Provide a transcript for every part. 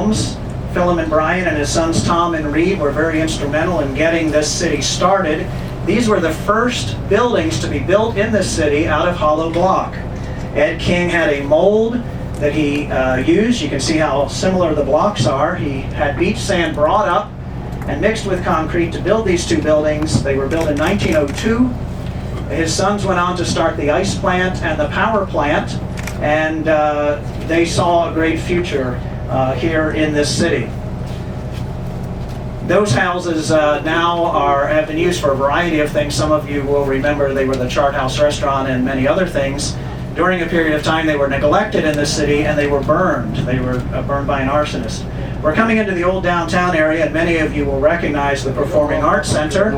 homes. Philemon Bryan and his sons Tom and Reed were very instrumental in getting this city started. These were the first buildings to be built in this city out of hollow block. Ed King had a mold that he used. You can see how similar the blocks are. He had beach sand brought up and mixed with concrete to build these two buildings. They were built in 1902. His sons went on to start the ice plant and the power plant, and they saw a great future here in this city. Those houses now have been used for a variety of things. Some of you will remember they were the Chart House Restaurant and many other things. During a period of time they were neglected in this city and they were burned. They were burned by an arsonist. We're coming into the old downtown area, and many of you will recognize the Performing Arts Center.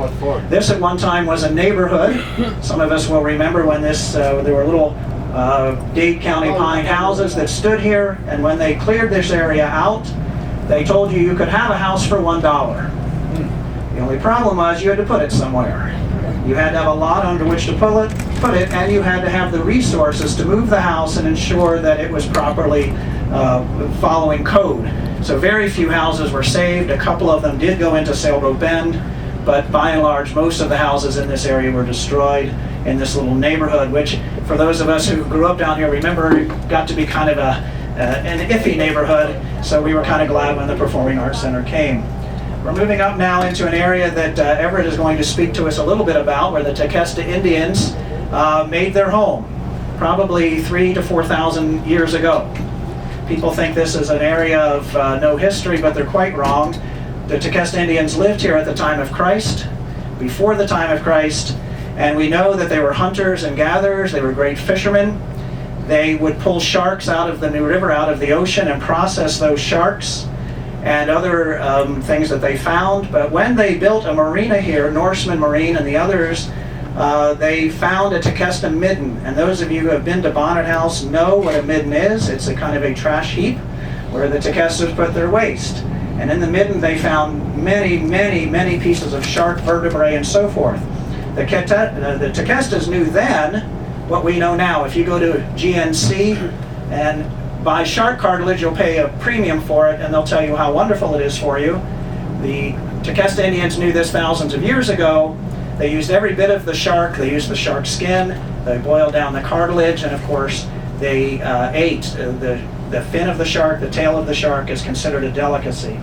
This at one time was a neighborhood. Some of us will remember when there were little Dade County pine houses that stood here, and when they cleared this area out, they told you could have a house for $1. The only problem was you had to put it somewhere. You had to have a lot under which to put it, and you had to have the resources to move the house and ensure that it was properly following code. So very few houses were saved. A couple of them did go into Sailboat Bend, but by and large, most of the houses in this area were destroyed in this little neighborhood, which for those of us who grew up down here, remember, it got to be kind of an iffy neighborhood, so we were kind of glad when the Performing Arts Center came. We're moving up now into an area that Everett is going to speak to us a little bit about, where the Tequesta Indians made their home, probably 3,000 to 4,000 years ago. People think this is an area of no history, but they're quite wrong. The Tequesta Indians lived here at the time of Christ, before the time of Christ, and we know that they were hunters and gatherers. They were great fishermen. They would pull sharks out of the New River, out of the ocean, and process those sharks and other things that they found. But when they built a marina here, Norseman Marine and the others, they found a Tequesta midden. And those of you who have been to Bonnet House know what a midden is. It's a kind of a trash heap where the Tequestas put their waste. And in the midden they found many, many, many pieces of shark vertebrae and so forth. The Tequestas knew then what we know now. If you go to GNC and buy shark cartilage, you'll pay a premium for it, and they'll tell you how wonderful it is for you. The Tequesta Indians knew this thousands of years ago. They used every bit of the shark. They used the shark skin. They boiled down the cartilage, and of course they ate the fin of the shark. The tail of the shark is considered a delicacy.